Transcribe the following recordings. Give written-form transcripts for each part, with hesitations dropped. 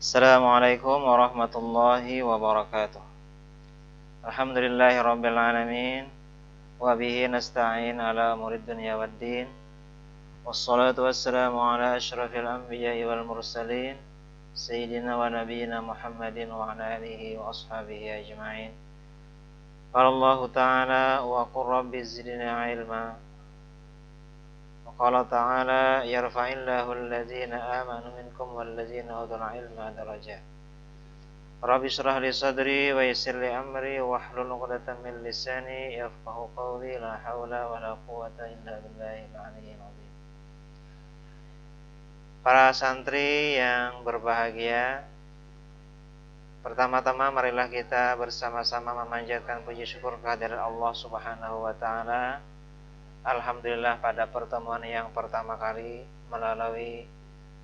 Assalamualaikum warahmatullahi wabarakatuh. Alhamdulillahi rabbil alamin. Wa bihi nasta'in ala umurid dunya waddin. Wassalatu wassalamu ala asyrafil anbiya'i wal mursalin Sayyidina wa nabiyina Muhammadin wa ala alihi wa ashabihi ajma'in. Qala Allah ta'ala wa qur rabbi zidna ilma. Wa qala ta'ala yarfa'illahu alladhina amanu minkum walladzina utul ilma darajat. Rabbi shrah li sadri wa yassir li amri wahlul 'uqdatam min lisani yafqahu qawli la haula wa la quwwata illa billahil aliyyil azim. Para santri yang berbahagia, pertama-tama marilah kita bersama-sama memanjatkan puji syukur kehadirat Allah Subhanahu wa taala. Alhamdulillah pada pertemuan yang pertama kali melalui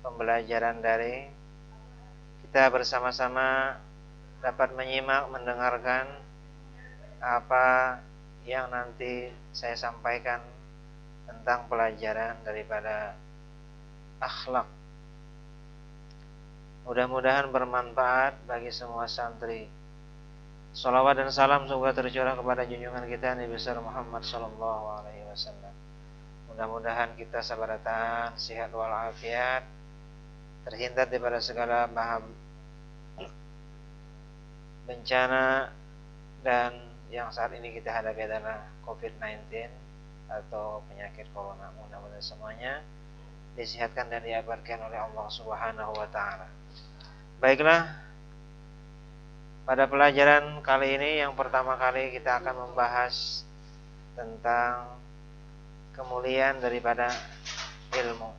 pembelajaran daring kita bersama-sama dapat menyimak, mendengarkan apa yang nanti saya sampaikan tentang pelajaran daripada akhlak. Mudah-mudahan bermanfaat bagi semua santri. Shalawat dan salam semoga tercurah kepada junjungan kita Nabi besar Muhammad sallallahu alaihi wasallam. Mudah-mudahan kita sabaratan, sehat walafiat, terhindar daripada segala bencana dan yang saat ini kita hadapi adalah COVID-19 atau penyakit corona. Mudah-mudahan semuanya disehatkan dan diabarkan oleh Allah Subhanahu wa taala. Baiklah, pada pelajaran kali ini yang pertama kali kita akan membahas tentang kemuliaan daripada ilmu.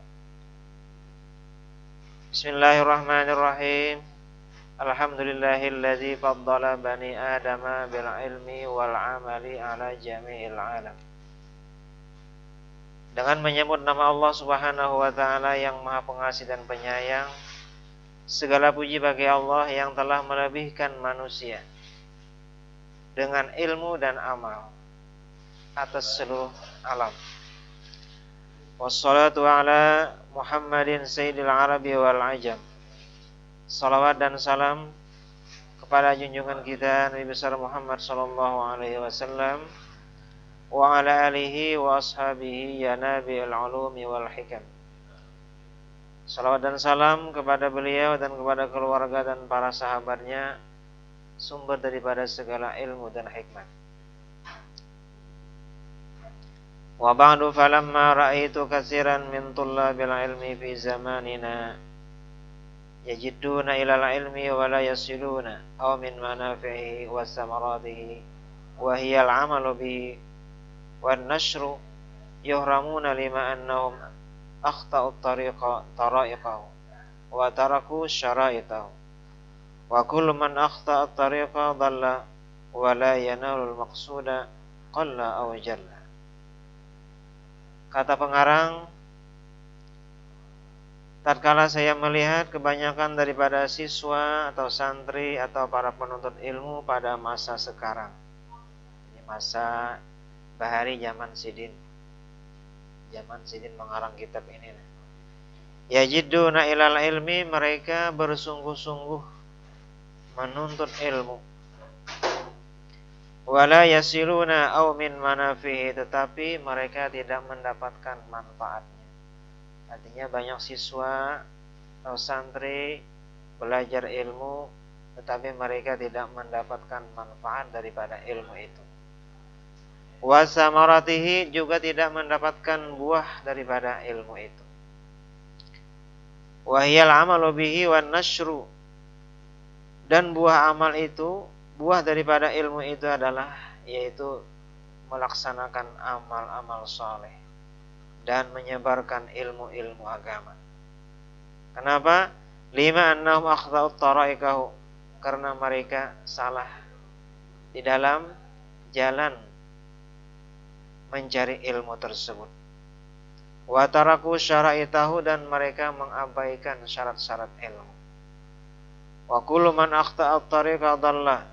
Bismillahirrahmanirrahim. Alhamdulillahilladzi faddala bani adama bil ilmi wal amali ala jami'il alam. Dengan menyebut nama Allah Subhanahu wa taala yang Maha Pengasih dan Penyayang, segala puji bagi Allah yang telah melebihkan manusia dengan ilmu dan amal atas seluruh alam. Wassalatu ala Muhammadin sayyidil arabi wal ajam. Salawat dan salam kepada junjungan kita Nabi besar Muhammad sallallahu alaihi wasallam wa ala alihi wa ashabihi ya nabi'il ulumi wal hikam. Salawat dan salam kepada beliau dan kepada keluarga dan para sahabatnya, sumber daripada segala ilmu dan hikmah. Wa ba'du falamma ra'aitu katsiran min tullabil ilmi fi zamanina yajidduna ilal ilmi wa la yasiluna aw min manafihi wa samaratihi wa hiya al-amalu bihi wan nashru yuhramuna lima annahum akhta'u tariqahu wa taraku syara'itahu wa kullu man akhta'a tariqa dhalla wa la yanalu al-maqsuda qalla aw jalla. Kata pengarang, tatkala saya melihat kebanyakan daripada siswa atau santri atau para penuntut ilmu pada masa sekarang, ini masa bahari zaman Sidin mengarang kitab ini, yajidduna ilal ilmi, mereka bersungguh-sungguh menuntut ilmu, wala yasiluna aw min manafihi, tetapi mereka tidak mendapatkan manfaatnya. Artinya banyak siswa atau santri belajar ilmu tetapi mereka tidak mendapatkan manfaat daripada ilmu itu. Wa samaratihi, juga tidak mendapatkan buah daripada ilmu itu. Wa hiyal amalu bihi wan nashru, dan buah amal itu, buah daripada ilmu itu adalah yaitu melaksanakan amal-amal saleh dan menyebarkan ilmu-ilmu agama. Kenapa? Lima annahum akhta'u tariqahu, karena mereka salah di dalam jalan mencari ilmu tersebut. Wa taraku syara'itahu, dan mereka mengabaikan syarat-syarat ilmu. Wa kullu man akhta'a tariqa dhalla,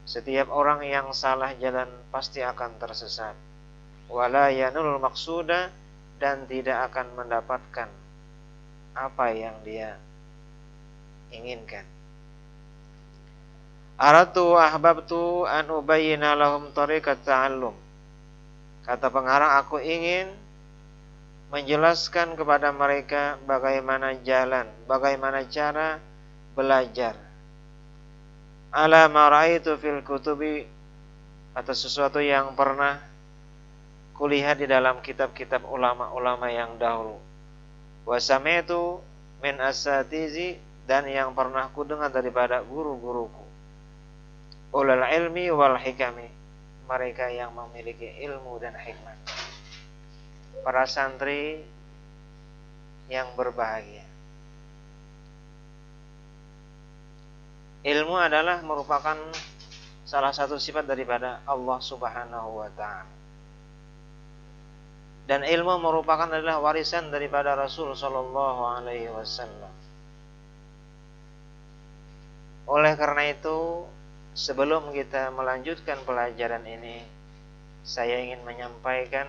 setiap orang yang salah jalan pasti akan tersesat. Wala yanul maqsuda, dan tidak akan mendapatkan apa yang dia inginkan. Aratu wa ahbabtu an ubayyina lahum tariqat ta'allum. Kata pengarang, aku ingin menjelaskan kepada mereka bagaimana jalan, bagaimana cara belajar. Ala ma ra'aitu fil kutubi, atas sesuatu yang pernah kulihat di dalam kitab-kitab ulama-ulama yang dahulu. Wa sami'tu min asatizi, dan yang pernah kudengar daripada guru-guruku. Ulul ilmi wal hikami, mereka yang memiliki ilmu dan hikmah. Para santri yang berbahagia. Ilmu adalah merupakan salah satu sifat daripada Allah Subhanahu wa ta'ala. Dan ilmu merupakan adalah warisan daripada Rasul sallallahu alaihi wasallam. Oleh karena itu, sebelum kita melanjutkan pelajaran ini, saya ingin menyampaikan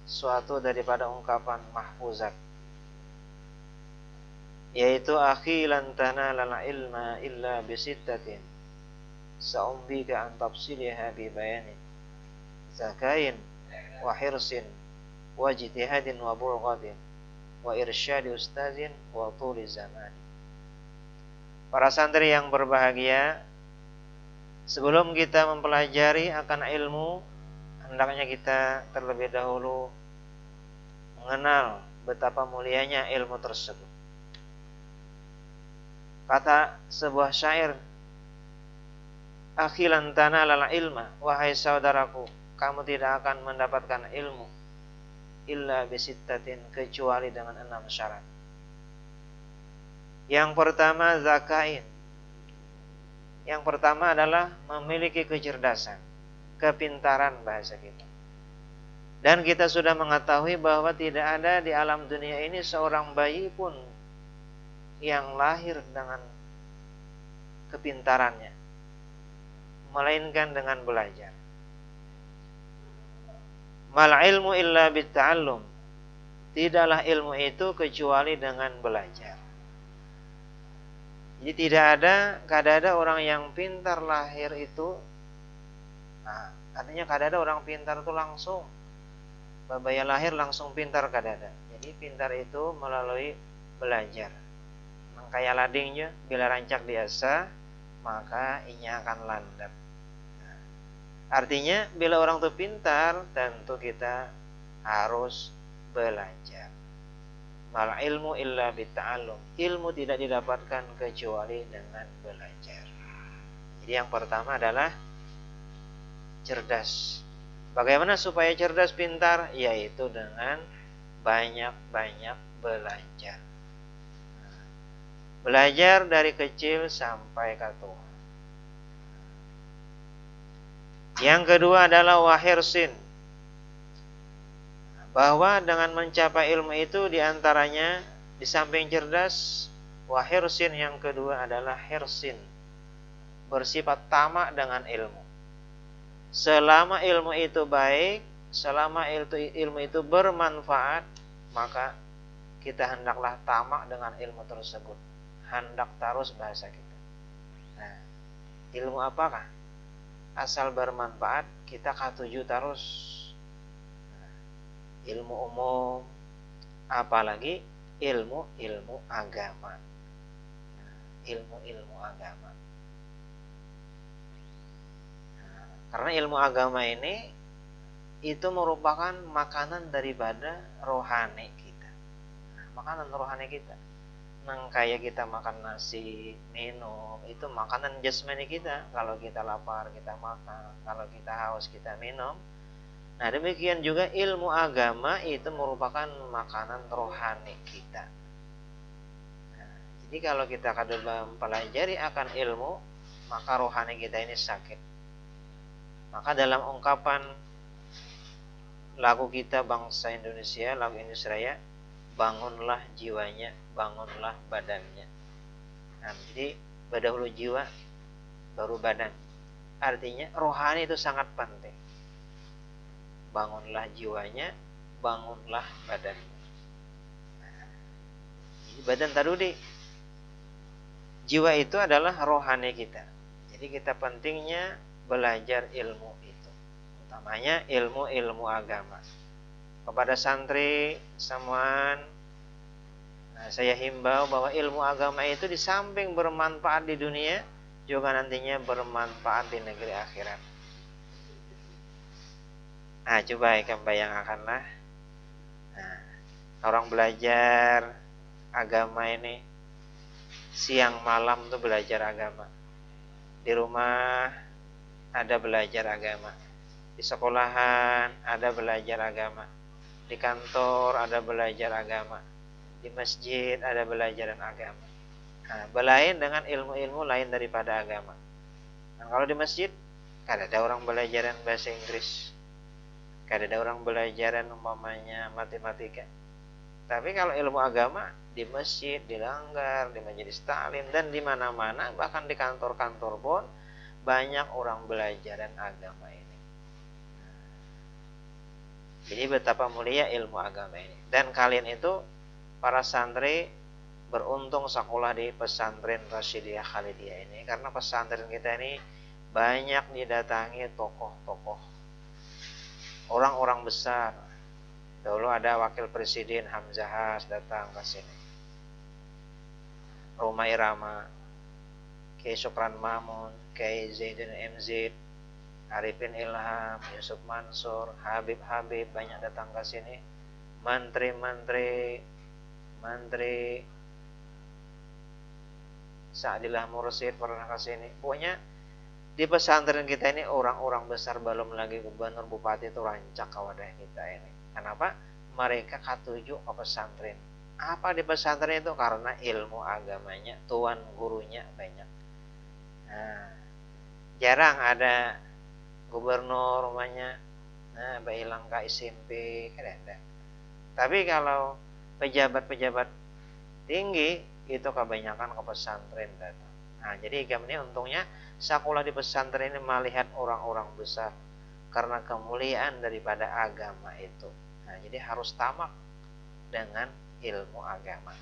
suatu daripada ungkapan mahfuzat, yaitu akhi lan tanalal ilma illa bisittatin sa'umbika an tafsiliha bi bayanin zakain wa hirsin wa jitihadin wa burqatin wa irsyadi ustazin wa tuli zaman. Para santri yang berbahagia, sebelum kita mempelajari akan ilmu, hendaknya kita terlebih dahulu mengenal betapa mulianya ilmu tersebut. Kata sebuah syair, akhi lan tanalal ilma, wahai saudaraku, kamu tidak akan mendapatkan ilmu illa bisittatin, kecuali dengan 6 syarat. Yang pertama zakain. Yang pertama adalah memiliki kecerdasan, kepintaran bahasa kita. Dan kita sudah mengetahui bahwa tidak ada di alam dunia ini seorang bayi pun yang lahir dengan kepintarannya, melainkan dengan belajar. Mal ilmu illa bitta'allum. Tidaklah ilmu itu kecuali dengan belajar. Jadi tidak ada orang yang pintar lahir itu. Nah, artinya kadada orang pintar itu langsung babaya lahir langsung pintar kadada. Jadi pintar itu melalui belajar. Kayak ladingnya, bila rancak biasa, maka inya akan landap. Nah, artinya bila orang itu pintar, tentu kita harus belajar. Mal ilmu illa bitta'allum. Ilmu tidak didapatkan kecuali dengan belajar. Jadi yang pertama adalah cerdas. Bagaimana supaya cerdas pintar? Yaitu dengan banyak-banyak belajar. Belajar dari kecil sampai ke tua. Yang kedua adalah wahirsin. Bahwa dengan mencapai ilmu itu diantaranya di samping cerdas, wahirsin yang kedua adalah hirsin, bersifat tamak dengan ilmu. Selama ilmu itu baik, selama ilmu itu bermanfaat, maka kita hendaklah tamak dengan ilmu tersebut. Hendak terus bahasa kita. Nah, ilmu apakah? Asal bermanfaat, kita katuju terus. Ilmu umum, apalagi ilmu agama. Ilmu agama. Karena ilmu agama ini itu merupakan makanan daripada rohani kita. Makanan rohani kita. Kayak kita makan nasi, minum, itu makanan jasmani kita. Kalau kita lapar, kita makan. Kalau kita haus, kita minum. Nah, demikian juga ilmu agama itu merupakan makanan rohani kita. Nah, jadi kalau kita kadang mempelajari akan ilmu, maka rohani kita ini sakit. Maka dalam ungkapan lagu kita bangsa Indonesia, lagu Indonesia Raya, bangunlah jiwanya, bangunlah badannya. Nah, jadi dahulu jiwa, baru badan. Artinya rohani itu sangat penting. Bangunlah jiwanya, bangunlah badannya. Jadi badan tadi Jiwa itu adalah rohani kita. Jadi kita pentingnya belajar ilmu itu, utamanya ilmu-ilmu agama. Kepada santri semuaan, saya himbau bahwa ilmu agama itu di samping bermanfaat di dunia, juga nantinya bermanfaat di negeri akhirat. Coba ikan bayangkanlah, orang belajar agama ini siang malam tuh belajar agama. Di rumah ada belajar agama, di sekolahan ada belajar agama, di kantor ada belajar agama, di masjid ada belajaran agama. Belain dengan ilmu-ilmu lain daripada agama. Kalau di masjid kan ada orang belajaran bahasa Inggris, kan ada orang belajaran umpamanya matematika. Tapi kalau ilmu agama di masjid, di langgar, di majelis taklim dan di mana-mana, bahkan di kantor-kantor pun banyak orang belajaran agama ini. Jadi betapa mulia ilmu agama ini. Dan kalian itu para santri beruntung sekolah di pesantren Rasyidiyah Khalidiyah ini, karena pesantren kita ini banyak didatangi tokoh-tokoh, orang-orang besar. Dulu ada Wakil Presiden Hamzah datang ke sini, Roma Irama, Kiai Syukran Mamun, Kiai Zaidun MZ, Arifin Ilham, Yusuf Mansur, Habib banyak datang ke sini. Menteri Sa'dillah Mursid pernah ke sini. Pokoknya di pesantren kita ini orang-orang besar, belum lagi gubernur, bupati itu rancak ke wadah kita ini. Kenapa? Mereka katuju ke pesantren. Apa di pesantren itu? Karena ilmu agamanya, tuan gurunya banyak. Jarang ada gubernur rumahnya bahilang ke SMP, kan ada. Tapi kalau pejabat-pejabat tinggi itu kebanyakan ke pesantren datang. Jadi kami ini untungnya sekolah di pesantren ini melihat orang-orang besar karena kemuliaan daripada agama itu. Jadi harus tamak dengan ilmu agama.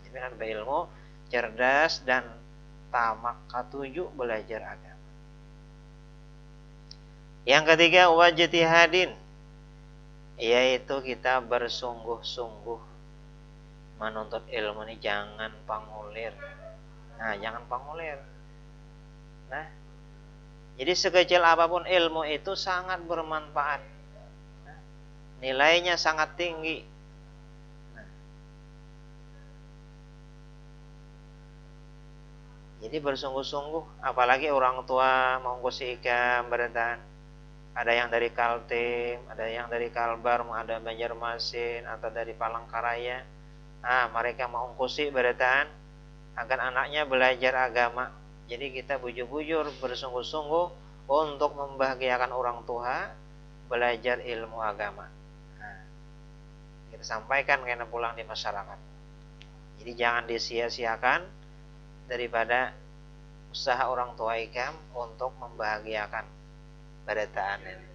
Jadi kan berilmu, cerdas dan tamak, ketujuh belajar agama. Yang ketiga wajtihadin, yaitu kita bersungguh-sungguh menuntut ilmu ini, jangan pangulir. Jangan pangulir. Jadi sekecil apapun ilmu itu sangat bermanfaat. Nilainya sangat tinggi. Jadi bersungguh-sungguh, apalagi orang tua mau ngkosikan berdan. Ada yang dari Kaltim, ada yang dari Kalbar, ada Banjarmasin, atau dari Palangkaraya. Mereka mau ngkosi berdan agar anaknya belajar agama. Jadi kita bujur-bujur bersungguh-sungguh untuk membahagiakan orang tua belajar ilmu agama. Kita sampaikan karena pulang di masyarakat. Jadi jangan disia-siakan daripada usaha orang tua ikam untuk membahagiakan badataan ini.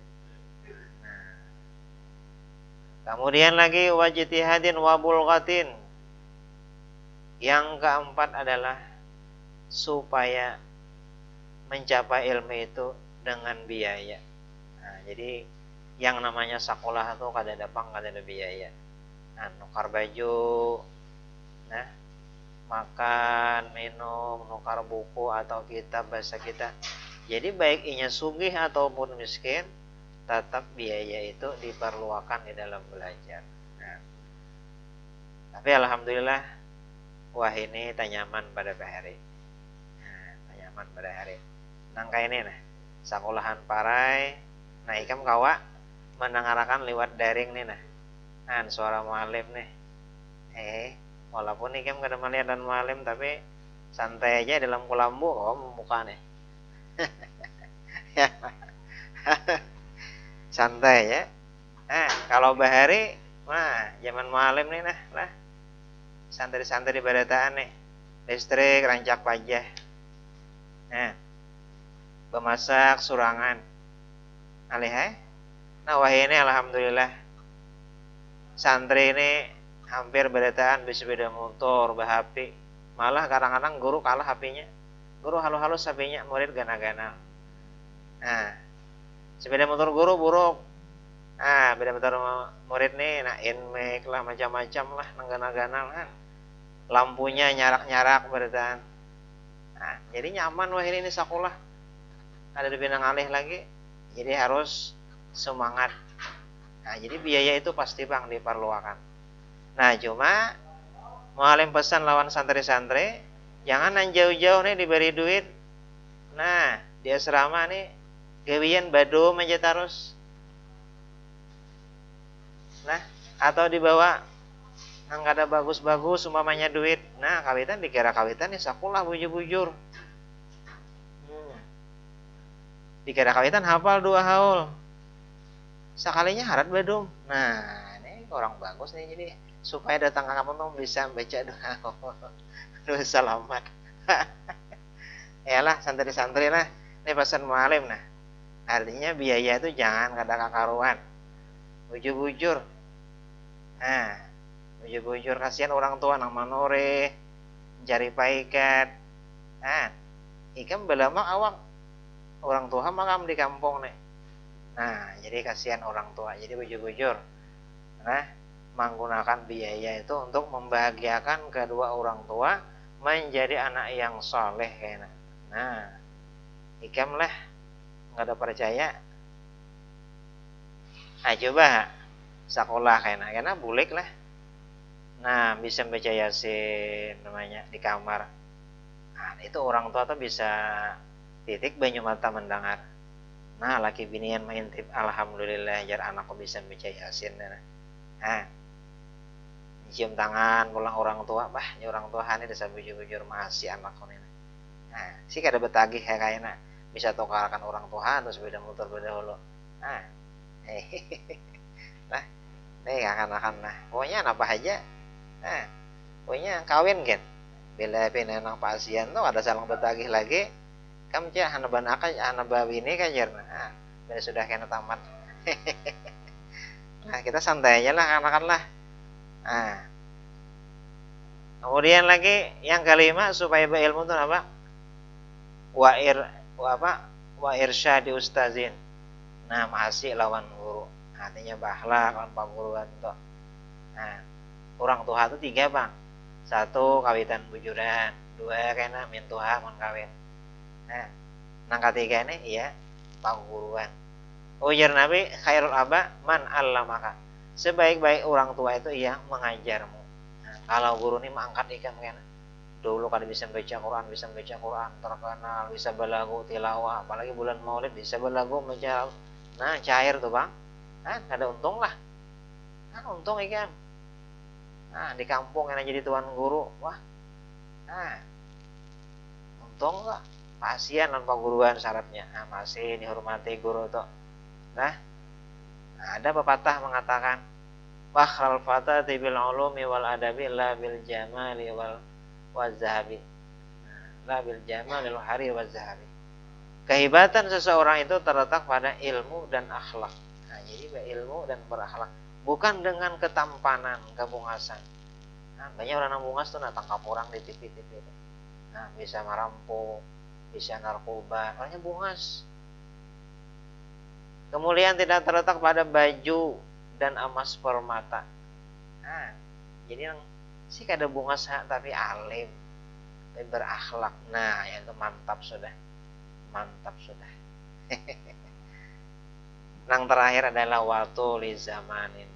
Kemudian lagi wajtihadin wa bulghatin. Yang keempat adalah supaya mencapai ilmu itu dengan biaya. Jadi yang namanya sekolah itu kada ada pang, kada ada biaya. Nukar baju, makan, minum, nukar buku atau kitab bahasa kita. Jadi baik inya sugih ataupun miskin, tetap biaya itu diperlukan di dalam belajar. Tapi alhamdulillah, ini tanyaman pada hari. Tanyaman pada hari. Nangka ini sekolahan parai. Ikam kawa mendengarkan lewat daring nih suara mualim nih. Walaupun ikam kada melihat dan mualim, tapi santai aja dalam kulambu muka nih. Santai ya. Kalau bahari zaman mualim nih lah. Santai-santai di badataan nih. Listrik rancak pajah. Bemasak surangan. Alihai. Ini alhamdulillah santri ini hampir badataan bisa beda motor, bahapi. Malah kadang-kadang guru kalah HP-nya. Guru halus-halus HP-nya, murid gana-gana. Nah, sepeda motor guru buruk. Ah, beda motor murid nih, nah Inmax lah macam-macam lah, nenggana-gana lah. Lampunya nyarak-nyarak berdan. Nah, jadi nyaman wah ini sekolah. Ada di Pinang Alih lagi. Jadi harus semangat. Nah, jadi biaya itu pasti Bang diperlukan. Nah, cuma mualim pesan lawan santri-santri, jangan jauh-jauh nih diberi duit. Nah, di asrama nih gawian badum aja terus. Nah, atau dibawa nang ada bagus-bagus umpamanya duit. Nah, kawitan dikira kawitan nih sekolah bujur-bujur. Dikira kawitan hafal 2 haul. Sekalinya harat badum. Nah, ini orang bagus nih jadi supaya datang ke kampung tuh bisa baca 2 haul. Aduh, selamat. Yalah santri-santri lah. Ini pesan mualim nah. Artinya biaya itu jangan kada kakaruan. Bujur-bujur. Nah, bujur-bujur kasihan orang tua nang manore cari paikat. Nah, ikam belamak awak orang tua makam di kampung nih. Nah, jadi kasihan orang tua. Jadi bujur-bujur. Nah, menggunakan biaya itu untuk membahagiakan kedua orang tua menjadi anak yang soleh kayaknya. Nah, ikam lah nggak ada percaya. Nah, coba sekolah kayaknya, karena bulik lah. Nah, bisa baca Yasin namanya di kamar. Nah, itu orang tua tuh bisa titik banyu mata mendengar. Nah, laki binian main tip alhamdulillah jar anakku bisa baca Yasin. Nah, cium tangan pulang orang tua, bah, ini orang tua ini desa bujur-bujur masih anakku ini. Nah, sih kada betagih ya kayaknya bisa tukarkan orang tua terus beda motor beda hulu. Nah, nah, nih akan nah, pokoknya apa aja. Nah, pokoknya kawin kan. Bila pinenang pasien tuh ada salang betagih lagi. Kamu cak hanaban akan hanaba ini kan jar. Nah, bila sudah kena tamat. Nah, kita santai aja lah anak-anak lah. Nah, kemudian lagi yang kelima supaya berilmu itu apa? Wa irsyadi ustazin. Nah, masih lawan guru. Artinya bahlak lawan paguruan tuh. Nah, orang tua itu 3 Bang. 1 kawitan bujuran, 2 kena mintuha mon kawin. Nah, nang ketiga ini iya paguruan. Ujar Nabi khairul aba man allamaka. Sebaik-baik orang tua itu yang mengajarmu. Nah, kalau guru ini mengangkat ikan kan. Dulu kada bisa baca Quran, terkenal, bisa belagu tilawah, apalagi bulan Maulid bisa belagu baca. Nah, cair tuh Bang. Nah, ada untung lah. Nah, untung ikan. Nah, di kampung yang jadi tuan guru. Wah. Nah, untung enggak? Pasien dan guruan syaratnya. Nah, masih dihormati guru tuh. Nah, ada pepatah mengatakan, "Fakhrul fatati bil ulumi wal adabi la bil jamali wal wazahabi." La bil jamali wal hari wazahabi. Kehebatan seseorang itu terletak pada ilmu dan akhlak. Nah, jadi ilmu dan berakhlak. Bukan dengan ketampanan, kebungasan. Nah, banyak orang bungas tuh tangkap orang di TV-TV. Nah, bisa merampok, bisa narkoba, orangnya bungas. Kemuliaan tidak terletak pada baju dan emas permata. Nah, jadi yang sih kada bungas tapi alim, tapi berakhlak. Nah, itu mantap sudah. Mantap sudah. Yang terakhir adalah waktu li zamanin,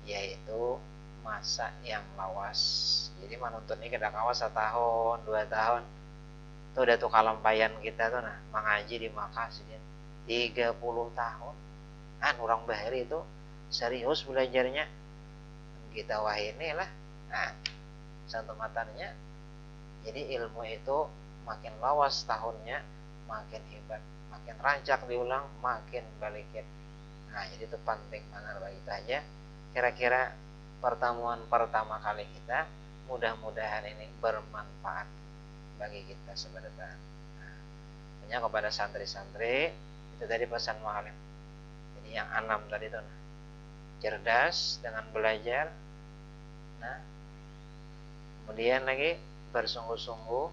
yaitu masa yang lawas. Jadi manuntun ini kada kawas 1 tahun 2 tahun. Itu udah tuh kalampayan kita tuh nah mengaji di Makkah sih 30 tahun. Orang bahari itu serius belajarnya. Kita wah inilah. Nah, satu matanya. Jadi ilmu itu makin lawas tahunnya, makin hebat, makin rancak diulang, makin balikin. Nah, jadi itu penting banget bagi kita aja. Kira-kira pertemuan pertama kali kita, mudah-mudahan ini bermanfaat bagi kita sebenarnya. Nah, kepada santri-santri itu tadi pesan mualim. Jadi yang 6 tadi itu nah, cerdas dengan belajar. Nah, kemudian lagi bersungguh-sungguh,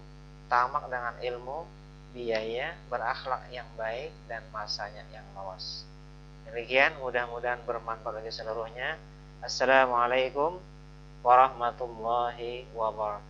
tamak dengan ilmu, biaya, berakhlak yang baik, dan masanya yang luas. Demikian, mudah-mudahan bermanfaat bagi seluruhnya. Assalamualaikum warahmatullahi wabarakatuh.